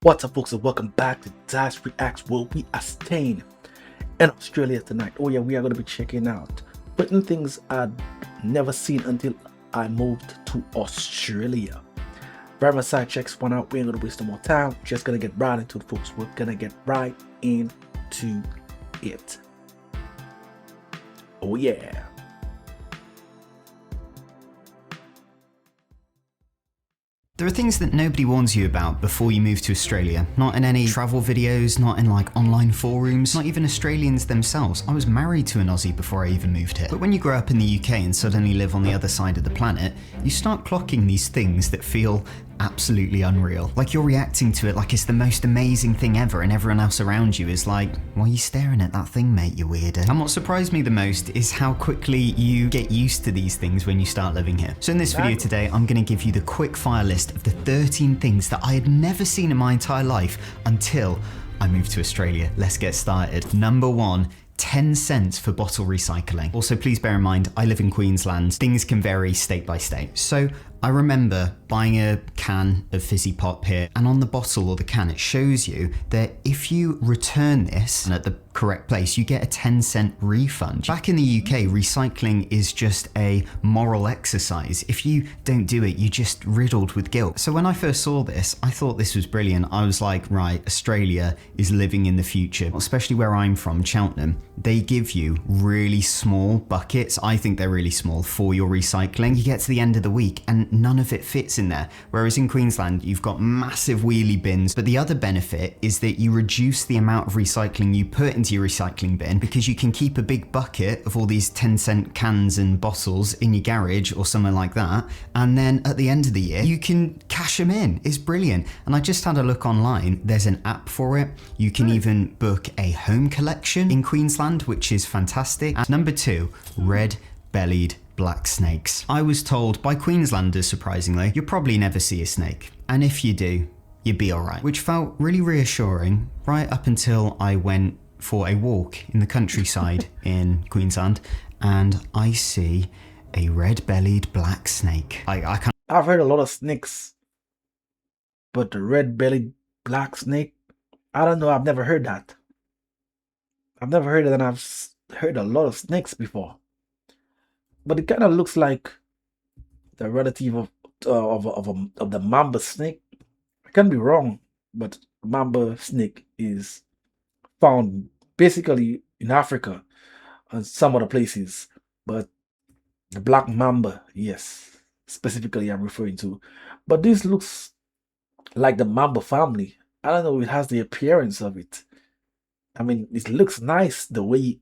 What's up, folks, and welcome back to Dyce Reacts, where we are staying in Australia tonight. Oh yeah, we are going to be checking out certain things I'd never seen until I moved to Australia. Very much side checks one out. We ain't going to waste no more time. Just going to get right into it, folks. We're going to get right into it. Oh yeah. There are things that nobody warns you about before you move to Australia. Not in any travel videos, not in like online forums, not even Australians themselves. I was married to an Aussie before I even moved here. But when you grow up in the UK and suddenly live on the other side of the planet, you start clocking these things that feel absolutely unreal. Like you're reacting to it like it's the most amazing thing ever, and everyone else around you is like, why are you staring at that thing, mate, you weirdo? And what surprised me the most is how quickly you get used to these things when you start living here. So in this video today, I'm gonna give you the quick fire list of the 13 things that I had never seen in my entire life until I moved to Australia. Let's get started. Number 1, 10 cents for bottle recycling. Also, please bear in mind, I live in Queensland. Things can vary state by state. So I remember buying a can of fizzy pop here, and on the bottle or the can, it shows you that if you return this at the correct place, you get a 10-cent refund. Back in the UK, recycling is just a moral exercise. If you don't do it, you're just riddled with guilt. So when I first saw this, I thought this was brilliant. I was like, right, Australia is living in the future, especially where I'm from, Cheltenham. They give you really small buckets. I think they're really small for your recycling. You get to the end of the week and none of it fits in there. Whereas in Queensland, you've got massive wheelie bins. But the other benefit is that you reduce the amount of recycling you put into your recycling bin, because you can keep a big bucket of all these 10-cent cans and bottles in your garage or somewhere like that. And then at the end of the year, you can cash them in. It's brilliant. And I just had a look online. There's an app for it. You can even book a home collection in Queensland, which is fantastic. And number 2, red-bellied black snakes. I was told by Queenslanders, surprisingly, you'll probably never see a snake. And if you do, you'll be alright. Which felt really reassuring right up until I went for a walk in the countryside in Queensland and I see a red-bellied black snake. I've heard a lot of snakes, but the red-bellied black snake, I don't know, I've never heard that. I've never heard it, and I've heard a lot of snakes before. But it kind of looks like the relative of the mamba snake. I can be wrong, but mamba snake is found basically in Africa and some other places. But the black mamba, yes, specifically I'm referring to. But this looks like the mamba family. I don't know, it has the appearance of it. I mean, it looks nice the way,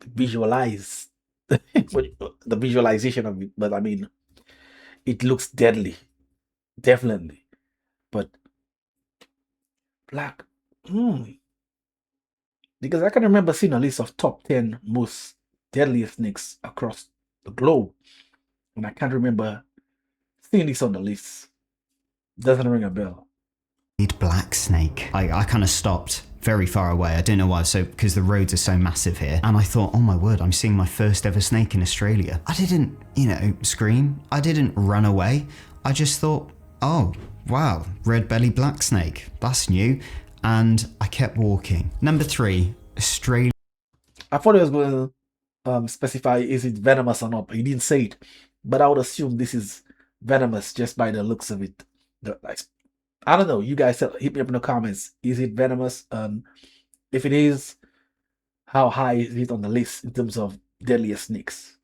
visualize the visualization of it, but I mean, it looks deadly, definitely. But black, because I can remember seeing a list of top 10 most deadliest snakes across the globe, and I can't remember seeing this on the list. Doesn't ring a bell. Black snake. I kind of stopped very far away. I don't know why, because the roads are so massive here. And I thought, oh my word, I'm seeing my first ever snake in Australia. I didn't, scream. I didn't run away. I just thought, oh, wow, red-bellied black snake. That's new. And I kept walking. Number 3, Australia. I thought it was going to specify is it venomous or not, but he didn't say it. But I would assume this is venomous just by the looks of it. I don't know. You guys hit me up in the comments. Is it venomous? If it is, how high is it on the list in terms of deadliest snakes?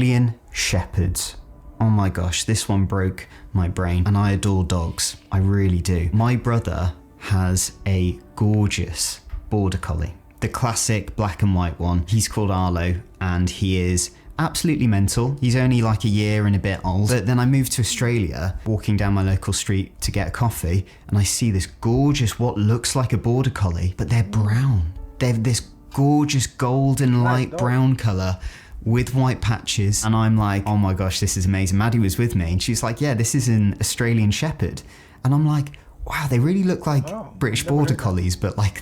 Australian shepherds. Oh my gosh, this one broke my brain. And I adore dogs. I really do. My brother has a gorgeous border collie. The classic black and white one. He's called Arlo, and he is absolutely mental. He's only like a year and a bit old. But then I moved to Australia, walking down my local street to get a coffee, and I see this gorgeous, what looks like a border collie, but they're brown. They're this gorgeous golden light brown color with white patches. And I'm like, oh my gosh, this is amazing. Maddie was with me and she's like, yeah, this is an Australian shepherd. And I'm like, wow, they really look like British border collies, but like,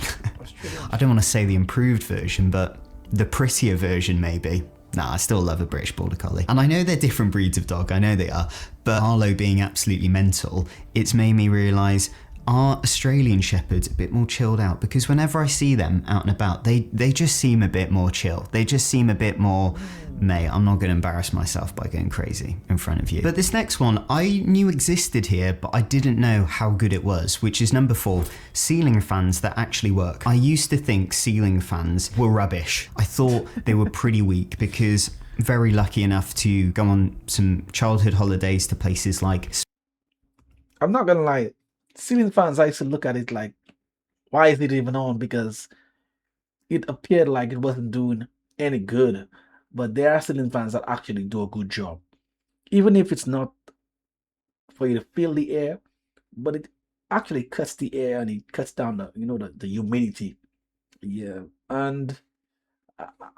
I don't want to say the improved version, but the prettier version maybe. Nah, I still love a British Border Collie. And I know they're different breeds of dog, I know they are, but Arlo being absolutely mental, it's made me realise are Australian Shepherds a bit more chilled out? Because whenever I see them out and about, they just seem a bit more chill. They just seem a bit more, mate, I'm not going to embarrass myself by going crazy in front of you. But this next one I knew existed here, but I didn't know how good it was, which is number 4, ceiling fans that actually work. I used to think ceiling fans were rubbish. I thought they were pretty weak because very lucky enough to go on some childhood holidays to places like... I'm not gonna lie, ceiling fans, I used to look at it like, why is it even on? Because it appeared like it wasn't doing any good. But there are ceiling fans that actually do a good job. Even if it's not for you to feel the air, but it actually cuts the air and it cuts down the humidity. Yeah. And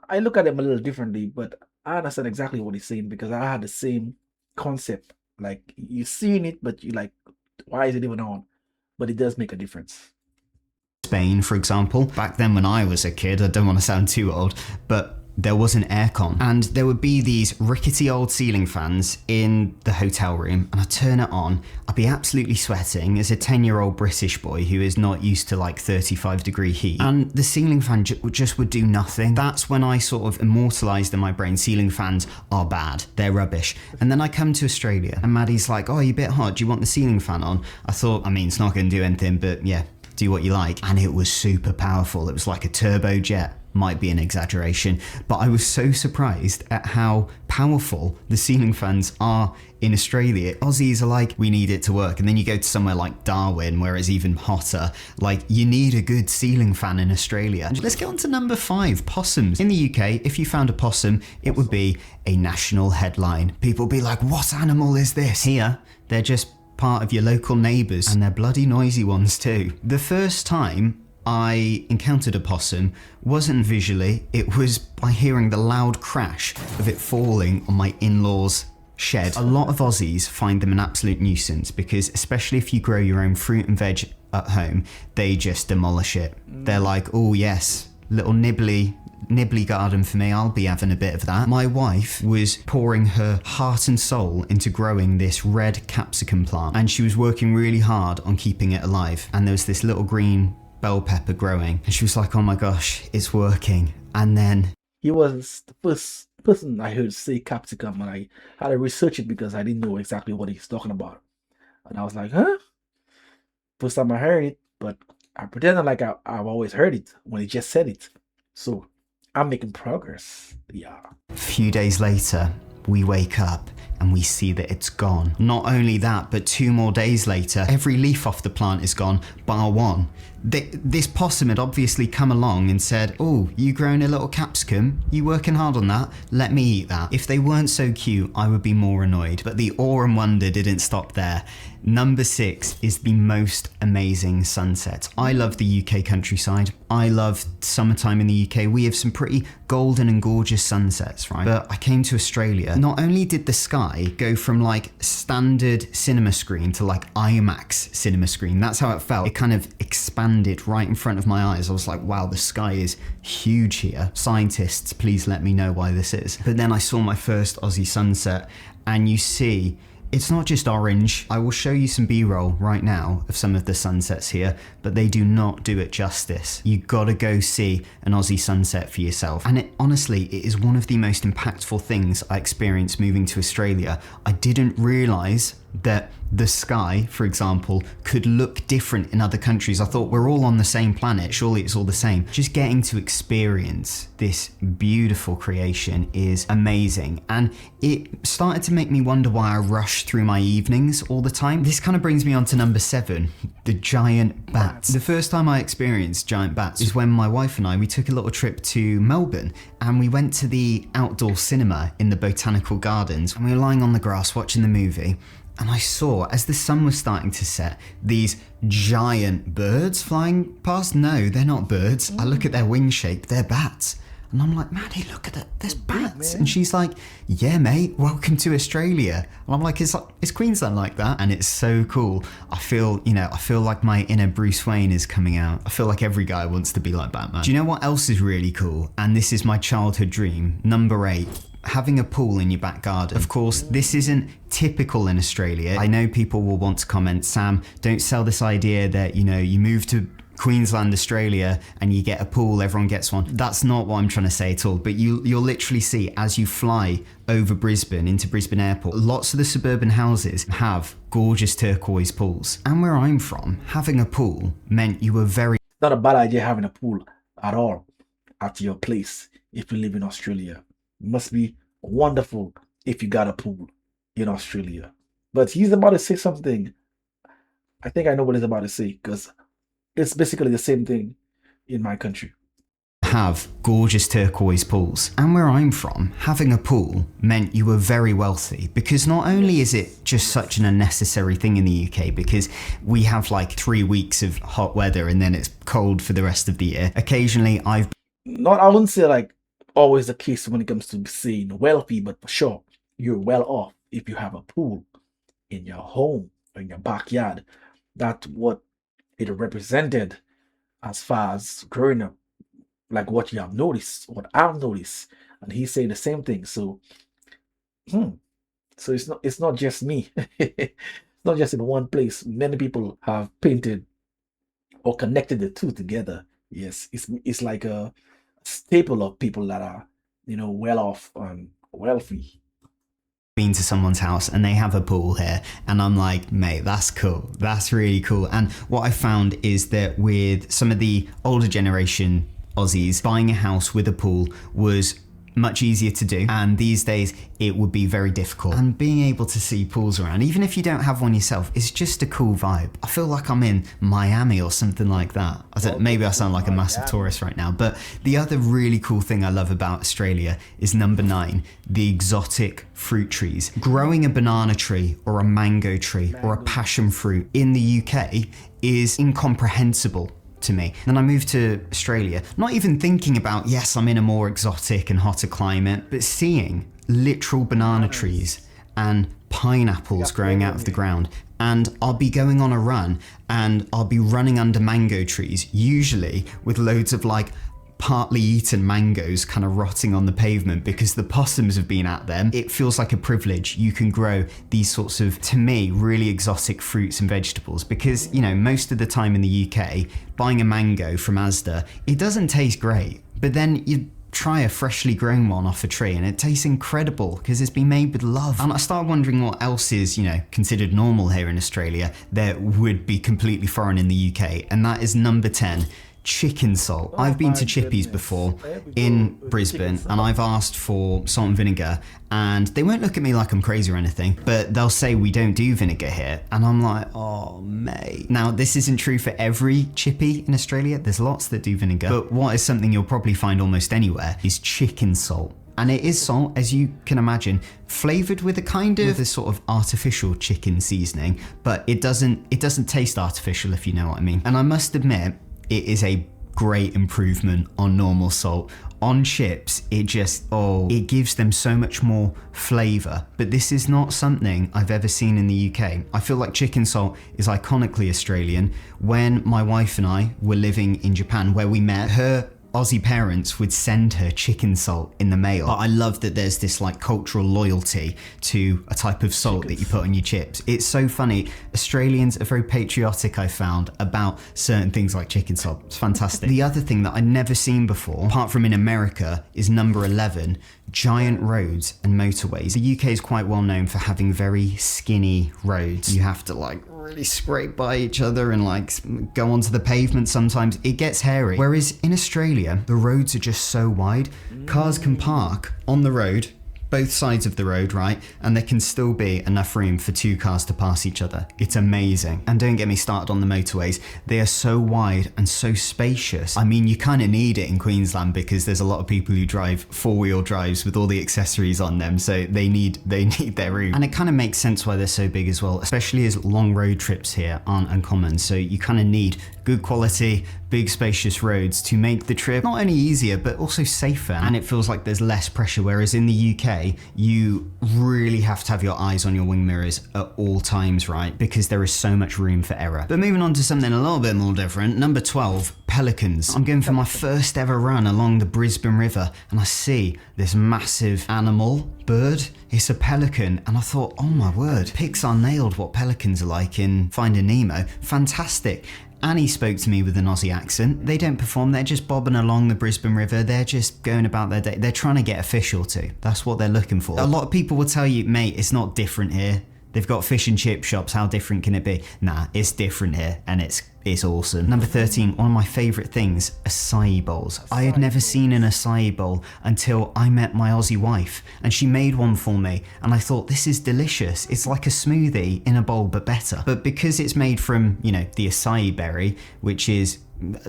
I look at them a little differently, but I understand exactly what he's saying because I had the same concept. Like, you're seeing it, but you're like, why is it even on? But it does make a difference. Spain, for example. Back then when I was a kid, I don't want to sound too old, but there wasn't aircon, and there would be these rickety old ceiling fans in the hotel room, and I'd turn it on, I'd be absolutely sweating as a 10-year-old British boy who is not used to like 35-degree heat, and the ceiling fan just would do nothing. That's when I sort of immortalised in my brain, ceiling fans are bad, they're rubbish. And then I come to Australia, and Maddie's like, oh, you're a bit hot, do you want the ceiling fan on? I thought, I mean, it's not going to do anything, but yeah, do what you like. And it was super powerful. It was like a turbojet. Might be an exaggeration, but I was so surprised at how powerful the ceiling fans are in Australia. Aussies are like, we need it to work. And then you go to somewhere like Darwin, where it's even hotter. Like, you need a good ceiling fan in Australia. Let's get on to number 5, possums. In the UK, if you found a possum, it would be a national headline. People would be like, what animal is this? Here, they're just part of your local neighbours, and they're bloody noisy ones too. The first time I encountered a possum wasn't visually, it was by hearing the loud crash of it falling on my in-laws' shed. A lot of Aussies find them an absolute nuisance because, especially if you grow your own fruit and veg at home, they just demolish it. They're like, oh yes, little nibbly garden for me, I'll be having a bit of that. My wife was pouring her heart and soul into growing this red capsicum plant, and she was working really hard on keeping it alive. And there was this little green bell pepper growing, and she was like, oh my gosh, it's working. And then he was the first person I heard say capsicum, and I had to research it because I didn't know exactly what he's talking about. And I was like, huh? First time I heard it, but I pretended like I've always heard it when he just said it. So I'm making progress. Yeah. A few days later, we wake up and we see that it's gone. Not only that, but 2 more days later, every leaf off the plant is gone, bar one. This possum had obviously come along and said, oh, you growing a little capsicum? You working hard on that? Let me eat that. If they weren't so cute, I would be more annoyed. But the awe and wonder didn't stop there. Number 6 is the most amazing sunset. I love the UK countryside. I love summertime in the UK. We have some pretty golden and gorgeous sunsets, right? But I came to Australia. Not only did the sky go from like standard cinema screen to like IMAX cinema screen, that's how it felt. It kind of expanded right in front of my eyes. I was like, wow, the sky is huge here. Scientists, please let me know why this is. But then I saw my first Aussie sunset, and you see, it's not just orange. I will show you some B-roll right now of some of the sunsets here, but they do not do it justice. You gotta go see an Aussie sunset for yourself. And honestly, it is one of the most impactful things I experienced moving to Australia. I didn't realise that the sky, for example, could look different in other countries. I thought we're all on the same planet, surely it's all the same. Just getting to experience this beautiful creation is amazing. And it started to make me wonder why I rush through my evenings all the time. This kind of brings me on to number 7, the giant bats. The first time I experienced giant bats is when my wife and we took a little trip to Melbourne, and we went to the outdoor cinema in the Botanical Gardens, and we were lying on the grass watching the movie. And I saw, as the sun was starting to set, these giant birds flying past. No, they're not birds. I look at their wing shape, they're bats. And I'm like, Maddie, look at that, there's bats. And she's like, yeah, mate, welcome to Australia. And I'm like, is Queensland like that? And it's so cool. I feel like my inner Bruce Wayne is coming out. I feel like every guy wants to be like Batman. Do you know what else is really cool? And this is my childhood dream. Number 8. having a pool in your back garden. Of course, this isn't typical in Australia. I know people will want to comment, Sam, don't sell this idea that, you know, you move to Queensland, Australia, and you get a pool, everyone gets one. That's not what I'm trying to say at all, but you'll literally see as you fly over Brisbane into Brisbane Airport, lots of the suburban houses have gorgeous turquoise pools. And where I'm from, having a pool meant you were very... Not a bad idea having a pool at all at your place if you live in Australia. It must be wonderful if you got a pool in Australia. But he's about to say something. I think I know what he's about to say, because it's basically the same thing in my country. Have gorgeous turquoise pools. And where I'm from, having a pool meant you were very wealthy, because not only is it just such an unnecessary thing in the UK, because we have like 3 weeks of hot weather and then it's cold for the rest of the year. Occasionally I wouldn't say like always the case when it comes to saying wealthy, but for sure you're well off if you have a pool in your home or in your backyard. That's what it represented as far as growing up, like what you have noticed, what I've noticed, and he's saying the same thing. So so it's not just me. It's not just in one place. Many people have painted or connected the two together. Yes, it's like a staple of people that are, you know, well off and wealthy. Been to someone's house and they have a pool here, and I'm like, mate, that's cool, that's really cool. And what I found is that with some of the older generation Aussies, buying a house with a pool was much easier to do, and these days it would be very difficult. And being able to see pools around, even if you don't have one yourself, is just a cool vibe. I feel like I'm in Miami or something like that. Maybe I sound like a massive tourist right now, but the other really cool thing I love about Australia is number 9, the exotic fruit trees. Growing a banana tree or a mango tree or a passion fruit in the UK is incomprehensible to me. Then I moved to Australia, not even thinking about, yes, I'm in a more exotic and hotter climate, but seeing literal banana trees and pineapples growing out of the ground. And I'll be going on a run and I'll be running under mango trees, usually with loads of like partly eaten mangoes kind of rotting on the pavement because the possums have been at them. It feels like a privilege. You can grow these sorts of, to me, really exotic fruits and vegetables, because, you know, most of the time in the UK, buying a mango from Asda, it doesn't taste great, but then you try a freshly grown one off a tree and it tastes incredible because it's been made with love. And I started wondering what else is, you know, considered normal here in Australia that would be completely foreign in the UK, and that is number 10. Chicken salt. I've been to Chippies before in Brisbane and I've asked for salt and vinegar, and they won't look at me like I'm crazy or anything, but they'll say we don't do vinegar here, and I'm like, oh mate. Now this isn't true for every chippy in Australia, there's lots that do vinegar, but what is something you'll probably find almost anywhere is chicken salt. And it is salt, as you can imagine, flavored with a kind of this sort of artificial chicken seasoning, but it doesn't taste artificial, if you know what I mean. And I must admit, it is a great improvement on normal salt. On chips, it gives them so much more flavor. But this is not something I've ever seen in the UK. I feel like chicken salt is iconically Australian. When my wife and I were living in Japan, where we met, her Aussie parents would send her chicken salt in the mail. But I love that there's this like cultural loyalty to a type of salt that you put on your chips. It's so funny. Australians are very patriotic, I found, about certain things like chicken salt. It's fantastic. The other thing that I'd never seen before, apart from in America, is number 11, giant roads and motorways. The UK is quite well known for having very skinny roads. You have to like really scrape by each other and like go onto the pavement sometimes. It gets hairy. Whereas in Australia, the roads are just so wide. Cars can park on the road, both sides of the road, right? And there can still be enough room for 2 cars to pass each other. It's amazing. And don't get me started on the motorways. They are so wide and so spacious. I mean, you kind of need it in Queensland because there's a lot of people who drive 4-wheel drives with all the accessories on them. So they need their room. And it kind of makes sense why they're so big as well, especially as long road trips here aren't uncommon. So you kind of need Good quality, big spacious roads to make the trip not only easier but also safer, and it feels like there's less pressure, whereas in the UK you really have to have your eyes on your wing mirrors at all times, right? Because there is so much room for error. But moving on to something a little bit more different, number 12, pelicans. I'm going for my first ever run along the Brisbane River and I see this massive animal, bird. It's a pelican, and I thought, oh my word, Pixar nailed what pelicans are like in Finding Nemo. Fantastic. Annie spoke to me with an Aussie accent. They don't perform, they're just bobbing along the Brisbane River. They're just going about their day. They're trying to get a fish or two. That's what they're looking for. A lot of people will tell you, mate, it's not different here. They've got fish and chip shops, how different can it be? Nah, it's different here, and it's awesome. Number 13, one of my favourite things, acai bowls. I had never seen an acai bowl until I met my Aussie wife, and she made one for me, and I thought, this is delicious. It's like a smoothie in a bowl, but better. But because it's made from, you know, the acai berry, which is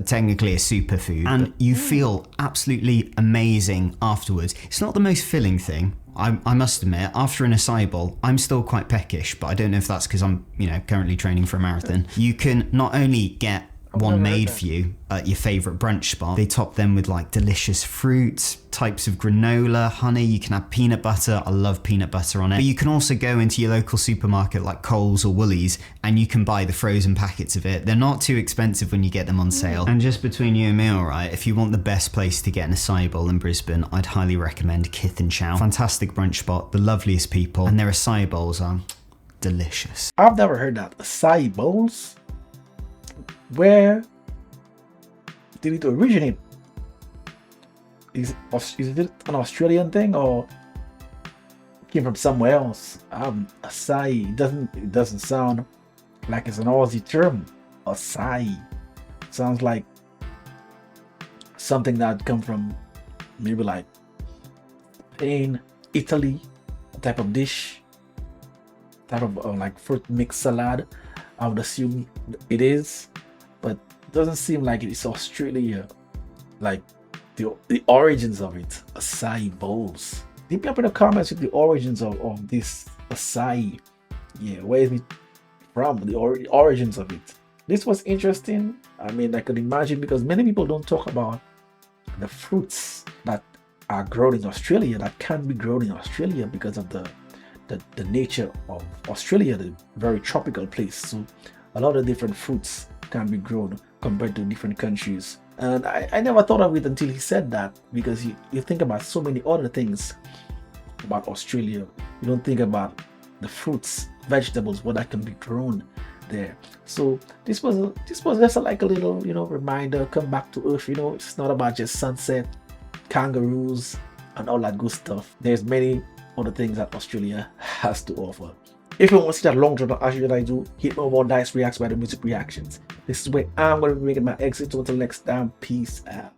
technically a superfood, and you feel absolutely amazing afterwards. It's not the most filling thing. I must admit, after an acai bowl, I'm still quite peckish, but I don't know if that's because I'm, you know, currently training for a marathon. You can not only get one made for you at your favourite brunch spot, they top them with like delicious fruits, types of granola, honey, you can have peanut butter. I love peanut butter on it. But you can also go into your local supermarket like Coles or Woolies and you can buy the frozen packets of it. They're not too expensive when you get them on sale. And just between you and me, alright, if you want the best place to get an acai bowl in Brisbane, I'd highly recommend Kith and Chow. Fantastic brunch spot, the loveliest people, and their acai bowls are delicious. I've never heard that. Acai bowls? Where did it originate? Is it an Australian thing or came from somewhere else? Acai, it doesn't sound like it's an Aussie term. Acai sounds like something that come from maybe like Spain, Italy, type of dish, type of like fruit mixed salad. I would assume it is, but it doesn't seem like it's Australia, like the origins of it. Acai bowls. Leave me up in the comments with the origins of this acai. Yeah, where is it from? The origins of it. This was interesting. I mean, I could imagine, because many people don't talk about the fruits that are grown in Australia, that can be grown in Australia because of the nature of Australia, the very tropical place. So a lot of different fruits can be grown compared to different countries. And I never thought of it until he said that, because you think about so many other things about Australia. You don't think about the fruits, vegetables, what that can be grown there. So this was just like a little, you know, reminder, come back to earth. You know, it's not about just sunset, kangaroos, and all that good stuff. There's many other things that Australia has to offer. If you want to see that long drop as usual I do, hit me over on Dyce Reacts by the Music Reactions. This is where I'm going to be making my exit. Until next time, peace out.